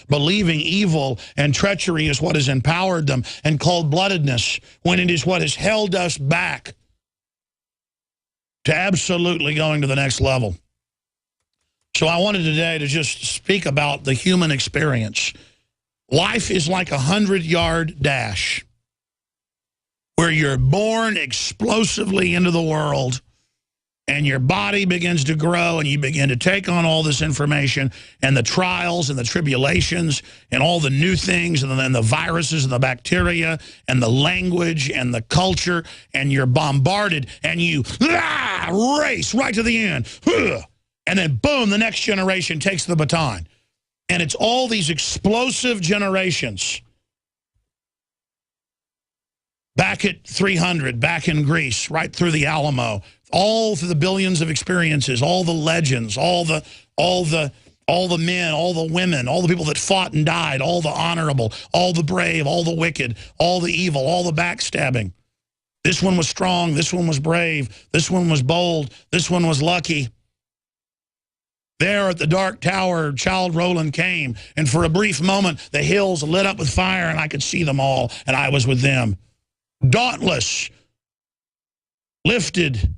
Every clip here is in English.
believing evil and treachery is what has empowered them, and cold-bloodedness, when it is what has held us back to absolutely going to the next level. So I wanted today to just speak about the human experience. Life is like a 100-yard dash where you're born explosively into the world, and your body begins to grow, and you begin to take on all this information and the trials and the tribulations and all the new things, and then the viruses and the bacteria and the language and the culture, and you're bombarded, and you race right to the end. And then, boom, the next generation takes the baton. And it's all these explosive generations. Back at 300, back in Greece, right through the Alamo, all through the billions of experiences, all the legends, all the men, all the women, all the people that fought and died, all the honorable, all the brave, all the wicked, all the evil, all the backstabbing. This one was strong, this one was brave, this one was bold, this one was lucky. There at the Dark Tower, Child Roland came, and for a brief moment, the hills lit up with fire, and I could see them all, and I was with them. Dauntless, lifted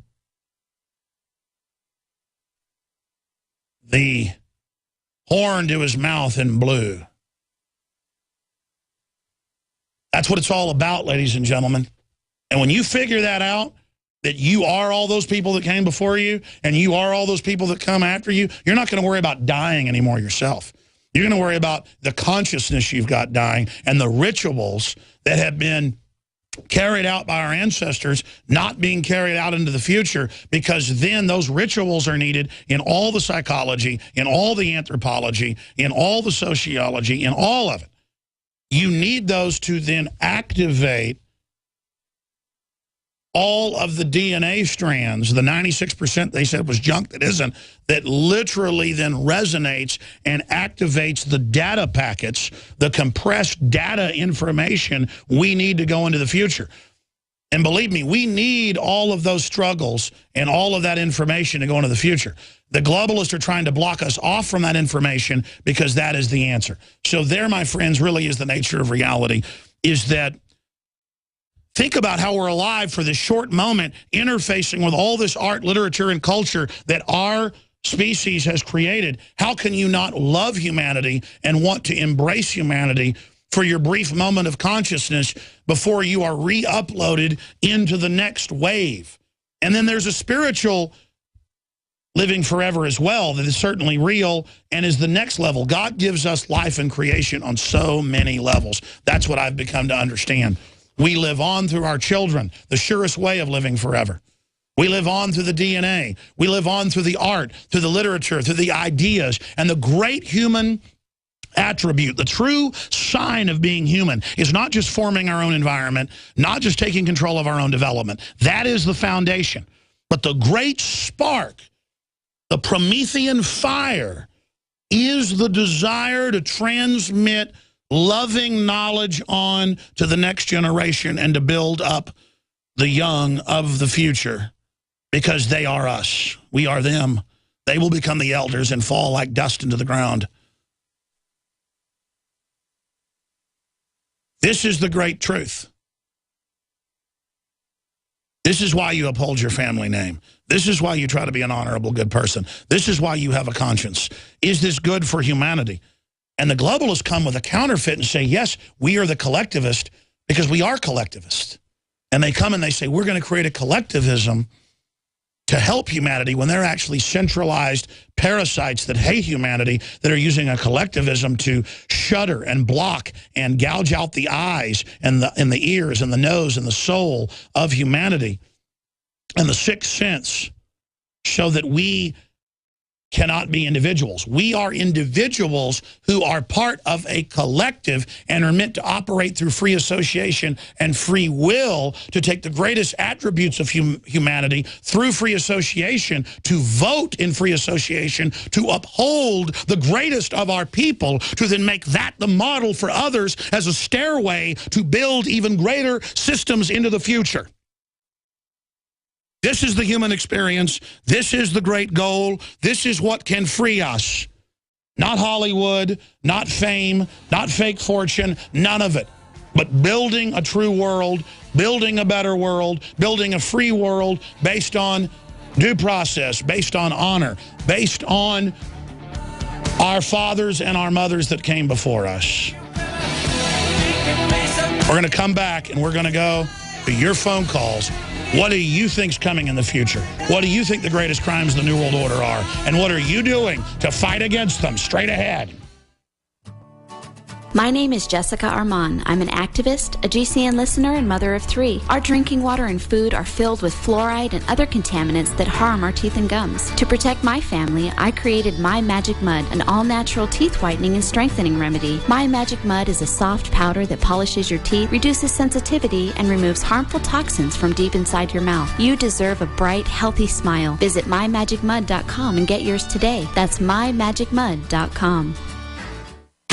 the horn to his mouth and blew. That's what it's all about, ladies and gentlemen. And when you figure that out, that you are all those people that came before you, and you are all those people that come after you, you're not going to worry about dying anymore yourself. You're going to worry about the consciousness you've got dying and the rituals that have been carried out by our ancestors not being carried out into the future, because then those rituals are needed in all the psychology, in all the anthropology, in all the sociology, in all of it. You need those to then activate all of the DNA strands, the 96% they said was junk that isn't, that literally then resonates and activates the data packets, the compressed data information we need to go into the future. And believe me, we need all of those struggles and all of that information to go into the future. The globalists are trying to block us off from that information because that is the answer. So there, my friends, really is the nature of reality, is that think about how we're alive for this short moment, interfacing with all this art, literature, and culture that our species has created. How can you not love humanity and want to embrace humanity for your brief moment of consciousness before you are re-uploaded into the next wave? And then there's a spiritual living forever as well that is certainly real and is the next level. God gives us life and creation on so many levels. That's what I've become to understand. We live on through our children, the surest way of living forever. We live on through the DNA. We live on through the art, through the literature, through the ideas. And the great human attribute, the true sign of being human, is not just forming our own environment, not just taking control of our own development. That is the foundation. But the great spark, the Promethean fire, is the desire to transmit loving knowledge on to the next generation and to build up the young of the future, because they are us. We are them. They will become the elders and fall like dust into the ground. This is the great truth. This is why you uphold your family name. This is why you try to be an honorable, good person. This is why you have a conscience. Is this good for humanity? And the globalists come with a counterfeit and say, yes, we are the collectivist because we are collectivists. And they come and they say, we're going to create a collectivism to help humanity, when they're actually centralized parasites that hate humanity, that are using a collectivism to shutter and block and gouge out the eyes and the ears and the nose and the soul of humanity and the sixth sense, so that we cannot be individuals. We are individuals who are part of a collective and are meant to operate through free association and free will to take the greatest attributes of humanity through free association, to vote in free association, to uphold the greatest of our people, to then make that the model for others as a stairway to build even greater systems into the future. This is the human experience. This is the great goal. This is what can free us. Not Hollywood, not fame, not fake fortune, none of it. But building a true world, building a better world, building a free world based on due process, based on honor, based on our fathers and our mothers that came before us. We're going to come back and we're going to go to your phone calls. What do you think's coming in the future? What do you think the greatest crimes of the New World Order are? And what are you doing to fight against them? Straight ahead. My name is Jessica Armand. I'm an activist, a GCN listener, and mother of 3. Our drinking water and food are filled with fluoride and other contaminants that harm our teeth and gums. To protect my family, I created My Magic Mud, an all-natural teeth whitening and strengthening remedy. My Magic Mud is a soft powder that polishes your teeth, reduces sensitivity, and removes harmful toxins from deep inside your mouth. You deserve a bright, healthy smile. Visit mymagicmud.com and get yours today. That's mymagicmud.com.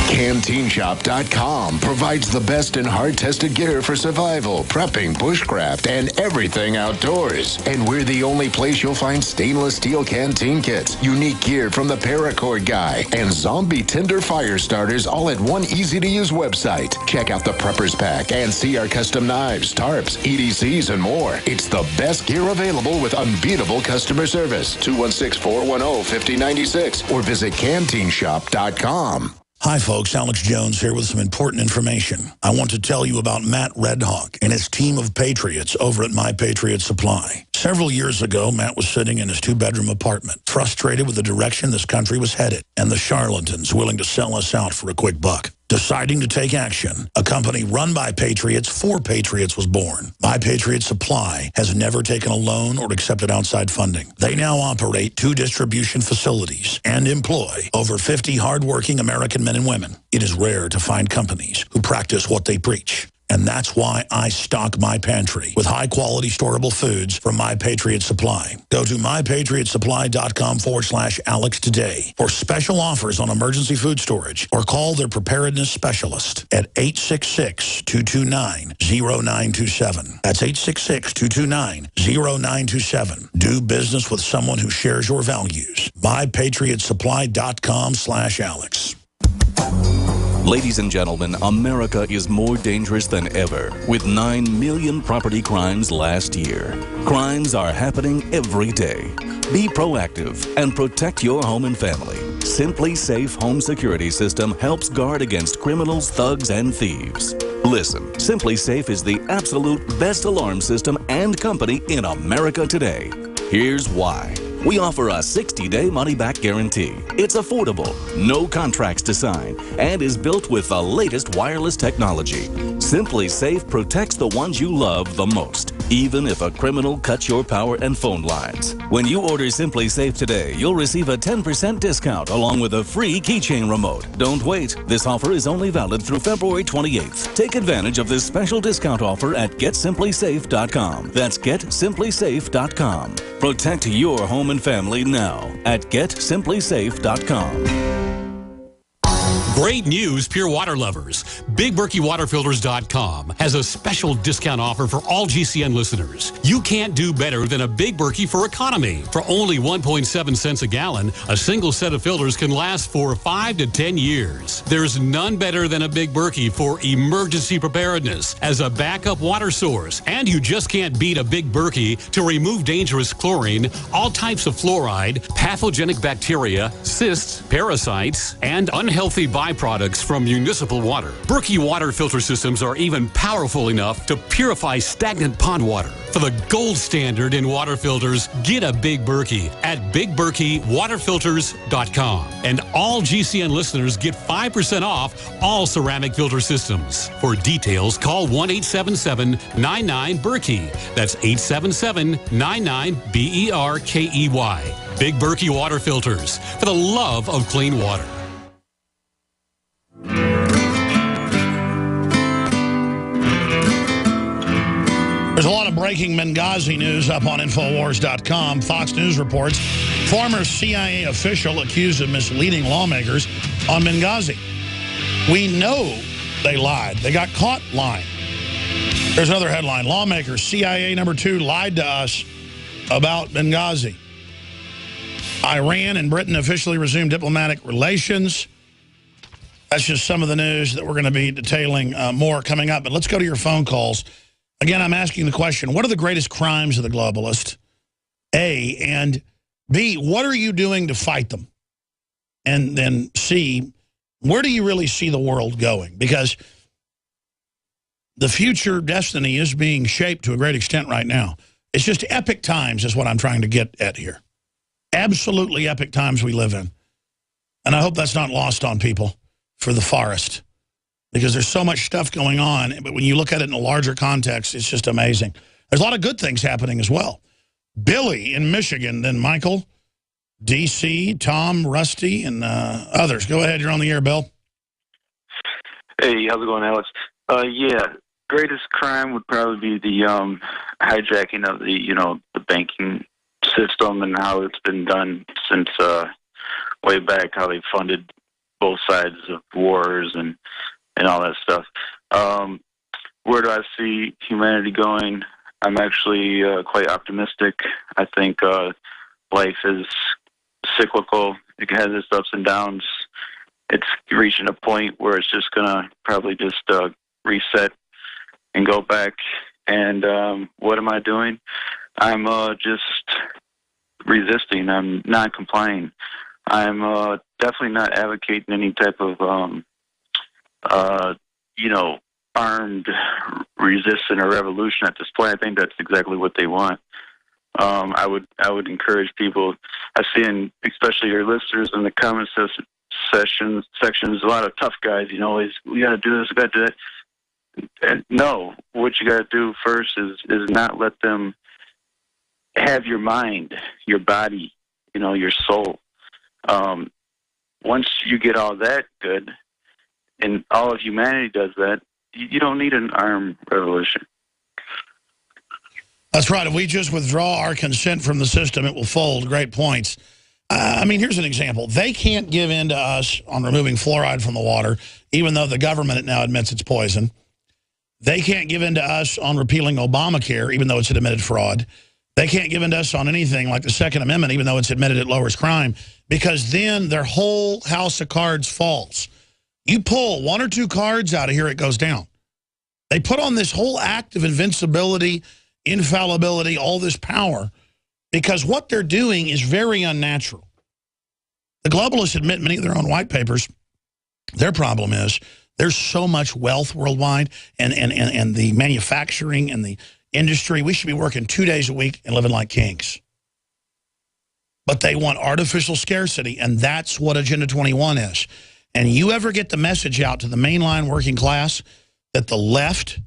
CanteenShop.com provides the best in hard-tested gear for survival, prepping, bushcraft, and everything outdoors. And we're the only place you'll find stainless steel canteen kits, unique gear from the Paracord guy, and zombie tinder fire starters all at one easy-to-use website. Check out the Preppers Pack and see our custom knives, tarps, EDCs, and more. It's the best gear available with unbeatable customer service. 216-410-5096 or visit CanteenShop.com. Hi, folks. Alex Jones here with some important information. I want to tell you about Matt Redhawk and his team of patriots over at My Patriot Supply. Several years ago, Matt was sitting in his 2-bedroom apartment, frustrated with the direction this country was headed and the charlatans willing to sell us out for a quick buck. Deciding to take action, a company run by patriots for patriots was born. My Patriot Supply has never taken a loan or accepted outside funding. They now operate 2 distribution facilities and employ over 50 hardworking American men and women. It is rare to find companies who practice what they preach. And that's why I stock my pantry with high-quality storable foods from My Patriot Supply. Go to mypatriotsupply.com/Alex today for special offers on emergency food storage, or call their preparedness specialist at 866-229-0927. That's 866-229-0927. Do business with someone who shares your values. mypatriotsupply.com/Alex. Ladies and gentlemen, America is more dangerous than ever, with 9 million property crimes last year. Crimes are happening every day. Be proactive and protect your home and family. Simply Safe Home Security System helps guard against criminals, thugs, and thieves. Listen, Simply Safe is the absolute best alarm system and company in America today. Here's why. We offer a 60-day money-back guarantee. It's affordable, no contracts to sign, and is built with the latest wireless technology. Simply Safe protects the ones you love the most, even if a criminal cuts your power and phone lines. When you order Simply Safe today, you'll receive a 10% discount along with a free keychain remote. Don't wait. This offer is only valid through February 28th. Take advantage of this special discount offer at GetSimplySafe.com. That's GetSimplySafe.com. Protect your home and family now at GetSimplySafe.com. Great news, pure water lovers. BigBerkeyWaterFilters.com has a special discount offer for all GCN listeners. You can't do better than a Big Berkey for economy. For only 1.7 cents a gallon, a single set of filters can last for 5 to 10 years. There's none better than a Big Berkey for emergency preparedness as a backup water source. And you just can't beat a Big Berkey to remove dangerous chlorine, all types of fluoride, pathogenic bacteria, cysts, parasites, and unhealthy byproducts from municipal water. Berkey water filter systems are even powerful enough to purify stagnant pond water. For the gold standard in water filters, get a Big Berkey at BigBerkeyWaterFilters.com. And all GCN listeners get 5% off all ceramic filter systems. For details, call 1-877-99-BERKEY. That's 877-99-BERKEY. Big Berkey Water Filters, for the love of clean water. There's a lot of breaking Benghazi news up on Infowars.com. Fox News reports former CIA official accused of misleading lawmakers on Benghazi. We know they lied. They got caught lying. There's another headline. Lawmakers, CIA #2 lied to us about Benghazi. Iran and Britain officially resumed diplomatic relations. That's just some of the news that we're going to be detailing more coming up. But let's go to your phone calls. Again, I'm asking the question, what are the greatest crimes of the globalist? A, and B, what are you doing to fight them? And then C, where do you really see the world going? Because the future destiny is being shaped to a great extent right now. It's just epic times is what I'm trying to get at here. Absolutely epic times we live in. And I hope that's not lost on people for the forest, because there's so much stuff going on. But when you look at it in a larger context, it's just amazing. There's a lot of good things happening as well. Billy in Michigan, then Michael, DC, Tom, Rusty, and others. Go ahead. You're on the air, Bill. Hey, how's it going, Alex? Yeah, greatest crime would probably be the hijacking of the banking system and how it's been done since way back, how they funded both sides of wars and all that stuff. Where do I see humanity going? I'm actually quite optimistic. I think life is cyclical. It has its ups and downs. It's reaching a point where it's just going to probably just reset and go back. And what am I doing? I'm just resisting. I'm not complying. I'm definitely not advocating any type of, armed resistance or revolution at this point. I think that's exactly what they want. I would encourage people. I see, especially your listeners in the comment sections, a lot of tough guys. We got to do this, we got to do that. And no, what you got to do first is not let them have your mind, your body, your soul. Once you get all that good, and all of humanity does that, you don't need an armed revolution. That's right. If we just withdraw our consent from the system, it will fold. Great points. Here's an example. They can't give in to us on removing fluoride from the water, even though the government now admits it's poison. They can't give in to us on repealing Obamacare, even though it's an admitted fraud. They can't give in to us on anything like the Second Amendment, even though it's admitted it lowers crime, because then their whole house of cards falls. You pull one or two cards out of here, it goes down. They put on this whole act of invincibility, infallibility, all this power, because what they're doing is very unnatural. The globalists admit many of their own white papers. Their problem is there's so much wealth worldwide, and the manufacturing and the industry, we should be working 2 days a week and living like kings. But they want artificial scarcity, and that's what Agenda 21 is. And you ever get the message out to the mainline working class that the left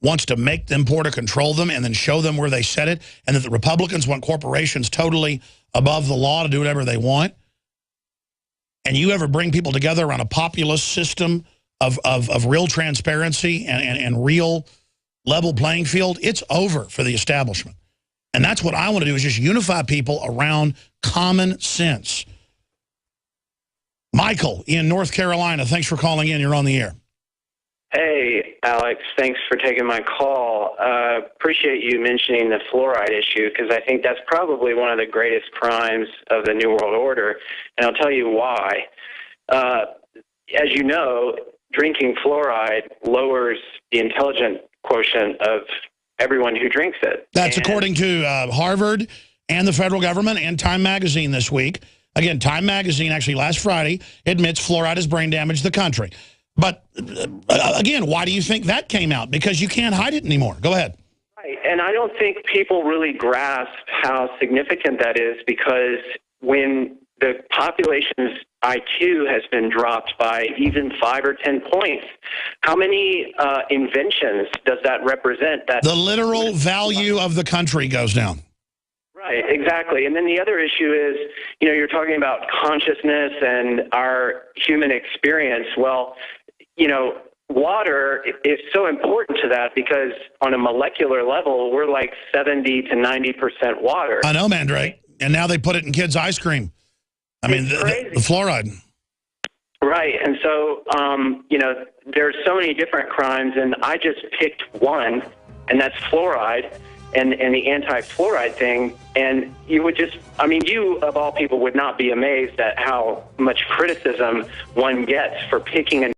wants to make them poor to control them and then show them where they set it, and that the Republicans want corporations totally above the law to do whatever they want, and you ever bring people together around a populist system of real transparency and real level playing field, it's over for the establishment. And that's what I want to do, is just unify people around common sense. Michael in North Carolina, thanks for calling in. You're on the air. Hey, Alex, thanks for taking my call. Appreciate you mentioning the fluoride issue, because I think that's probably one of the greatest crimes of the New World Order, and I'll tell you why. As you know, drinking fluoride lowers the intelligence quotient of everyone who drinks it. That's according to Harvard and the federal government and Time Magazine this week. Again, Time Magazine, actually last Friday, admits fluoride has brain damaged the country. But, again, why do you think that came out? Because you can't hide it anymore. Go ahead. Right, and I don't think people really grasp how significant that is, because when the population's IQ has been dropped by even 5 or 10 points, how many inventions does that represent? That the literal value of the country goes down. Right, exactly. And then the other issue is, you're talking about consciousness and our human experience. Well, water is so important to that, because on a molecular level, we're like 70 to 90% water. I know, Mandrake. And now they put it in kids' ice cream. I mean, the fluoride. Right. And so, there's so many different crimes, and I just picked one, and that's fluoride. and the anti-fluoride thing, and you would just, I mean, you of all people would not be amazed at how much criticism one gets for picking a